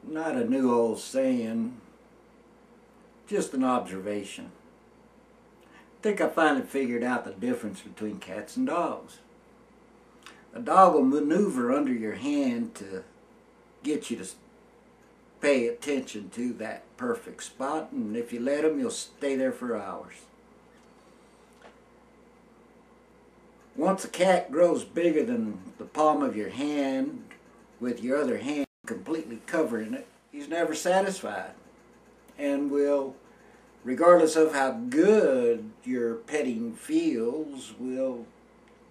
Not a new old saying, just an observation. I think I finally figured out the difference between cats and dogs. A dog will maneuver under your hand to get you to pay attention to that perfect spot, and if you let him, you'll stay there for hours. Once a cat grows bigger than the palm of your hand, with your other hand completely covering it, he's never satisfied and will, regardless of how good your petting feels, will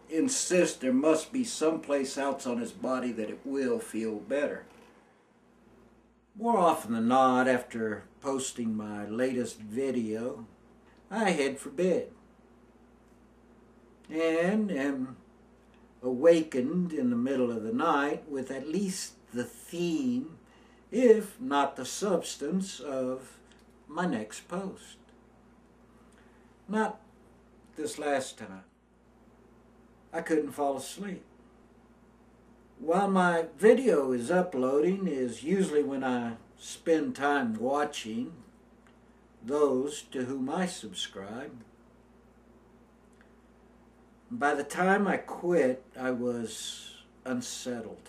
insist there must be someplace else on his body that it will feel better. More often than not, after posting my latest video, I head for bed and am awakened in the middle of the night with at least the theme, if not the substance, of my next post. Not this last time. I couldn't fall asleep. While my video is uploading is usually when I spend time watching those to whom I subscribe. By the time I quit, I was unsettled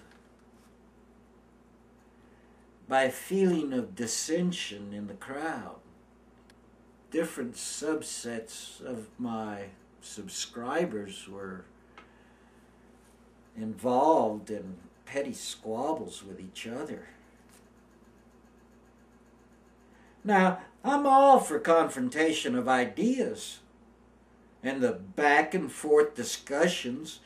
by a feeling of dissension in the crowd. Different subsets of my subscribers were involved in petty squabbles with each other. Now, I'm all for confrontation of ideas and the back and forth discussions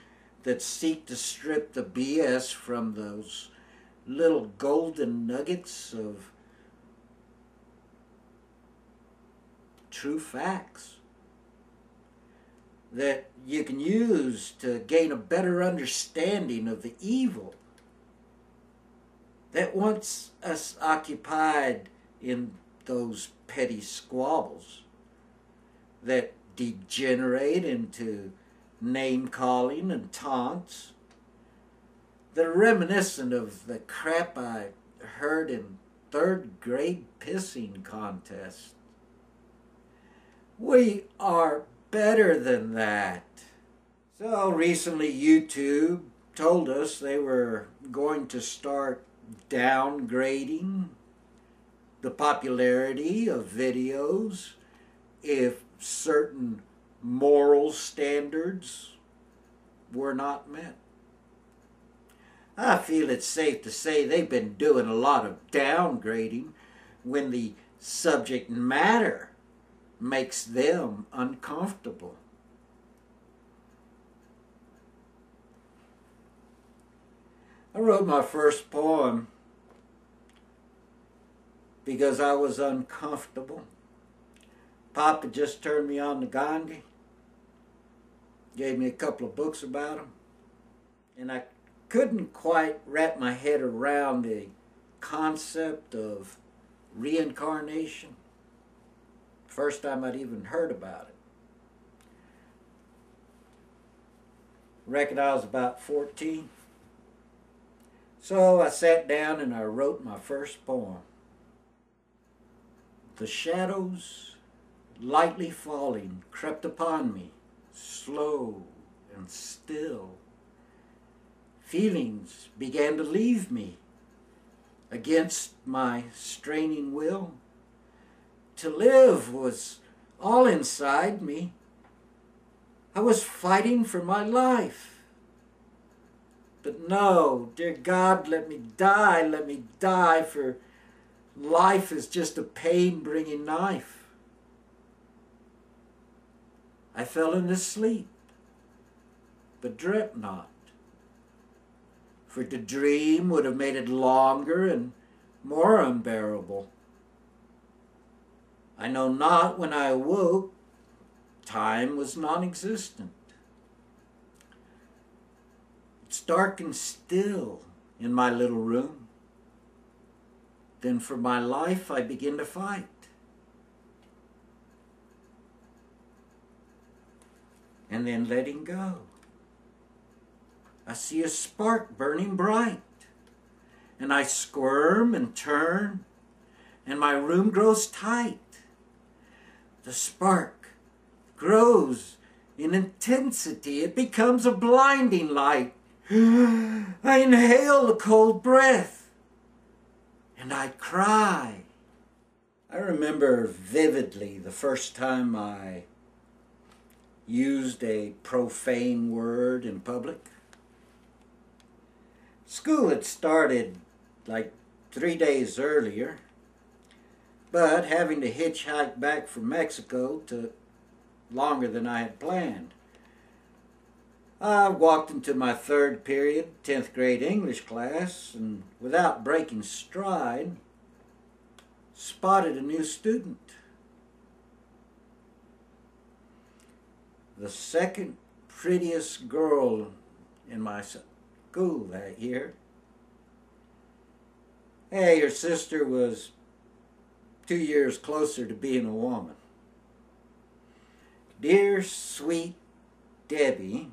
that seek to strip the BS from those little golden nuggets of true facts that you can use to gain a better understanding of the evil that wants us occupied in those petty squabbles that degenerate into name-calling and taunts that are reminiscent of the crap I heard in third-grade pissing contests. We are better than that. So recently YouTube told us they were going to start downgrading the popularity of videos if certain moral standards were not met. I feel it's safe to say they've been doing a lot of downgrading when the subject matter makes them uncomfortable. I wrote my first poem because I was uncomfortable. Pop had just turned me on to Gandhi, gave me a couple of books about him, and I couldn't quite wrap my head around the concept of reincarnation. First time I'd even heard about it. Reckon I was about 14. So I sat down and I wrote my first poem. The shadows, lightly falling, crept upon me, slow and still. Feelings began to leave me against my straining will. To live was all inside me. I was fighting for my life. But no, dear God, let me die, for life is just a pain-bringing knife. I fell into sleep, but dreamt not, for to dream would have made it longer and more unbearable. I know not when I awoke, time was non-existent. It's dark and still in my little room. Then for my life I begin to fight. And then letting go. I see a spark burning bright. and I squirm and turn, and my room grows tight. The spark grows in intensity. It becomes a blinding light. I inhale the cold breath, and I cry. I remember vividly the first time I used a profane word in public. School had started like 3 days earlier, but having to hitchhike back from Mexico took longer than I had planned. I walked into my third period, 10th grade English class, and without breaking stride, spotted a new student. The second prettiest girl in my school that year. Hey, your sister was 2 years closer to being a woman. Dear, sweet Debbie.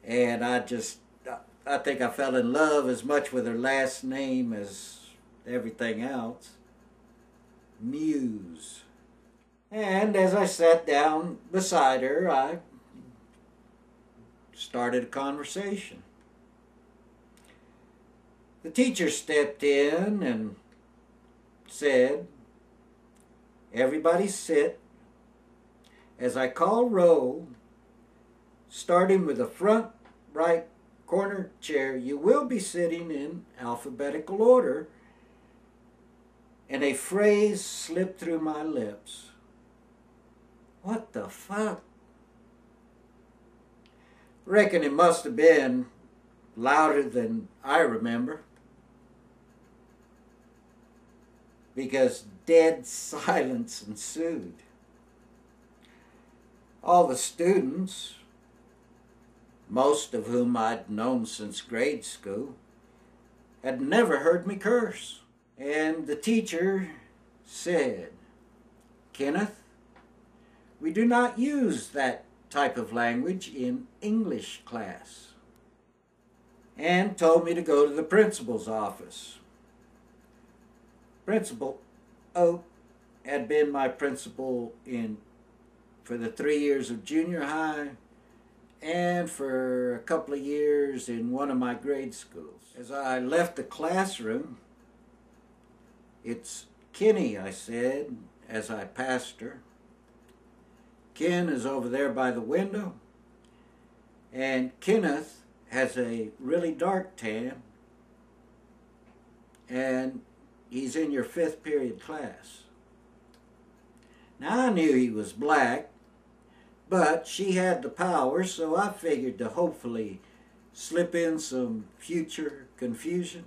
And I think I fell in love as much with her last name as everything else. Muse. And as I sat down beside her, I started a conversation. The teacher stepped in and said, "Everybody sit. As I call roll, starting with the front right corner chair, you will be sitting in alphabetical order." And a phrase slipped through my lips. What the fuck? Reckon it must have been louder than I remember, because dead silence ensued. All the students, most of whom I'd known since grade school, had never heard me curse. And the teacher said, "Kenneth, we do not use that type of language in English class," and told me to go to the principal's office. Principal Oak had been my principal for the 3 years of junior high and for a couple of years in one of my grade schools. As I left the classroom, "It's Kenny," I said as I passed her. Ken is over there by the window, and Kenneth has a really dark tan, and he's in your 5th period class. Now, I knew he was black, but she had the power, so I figured to hopefully slip in some future confusion.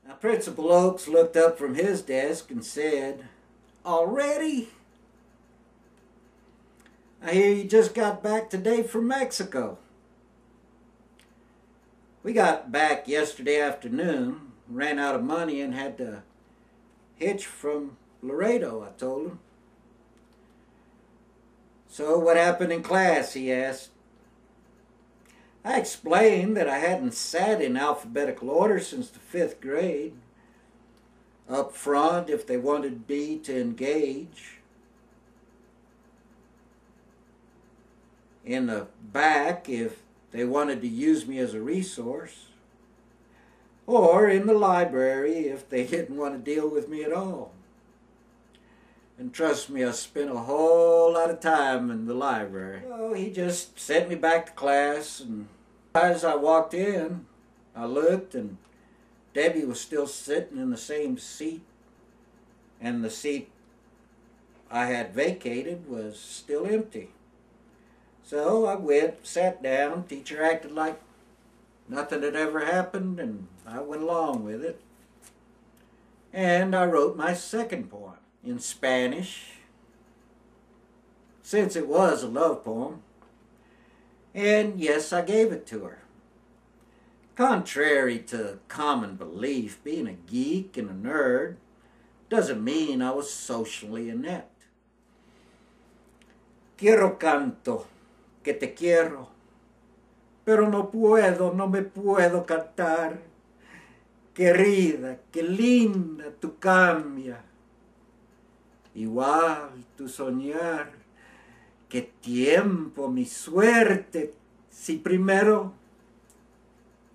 Now, Principal Oakes looked up from his desk and said, "Already? I hear you just got back today from Mexico." "We got back yesterday afternoon, ran out of money and had to hitch from Laredo," I told him. "So what happened in class?" he asked. I explained that I hadn't sat in alphabetical order since the 5th grade. Up front if they wanted me to engage, in the back if they wanted to use me as a resource, or in the library if they didn't want to deal with me at all. And trust me, I spent a whole lot of time in the library. So he just sent me back to class, and as I walked in, I looked, and Debbie was still sitting in the same seat, and the seat I had vacated was still empty. So I went, sat down, teacher acted like nothing had ever happened, and I went along with it. And I wrote my second poem in Spanish, since it was a love poem. And yes, I gave it to her. Contrary to common belief, being a geek and a nerd doesn't mean I was socially inept. Quiero canto, que te quiero, pero no puedo, no me puedo cantar. Querida, qué linda tu cambia. Igual tu soñar, qué tiempo, mi suerte, si primero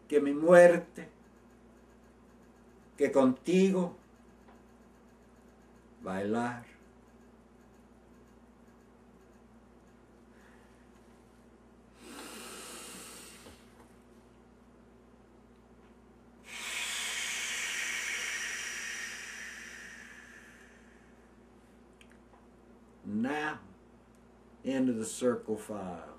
que mi muerte, que contigo bailar. Now, into the circle file.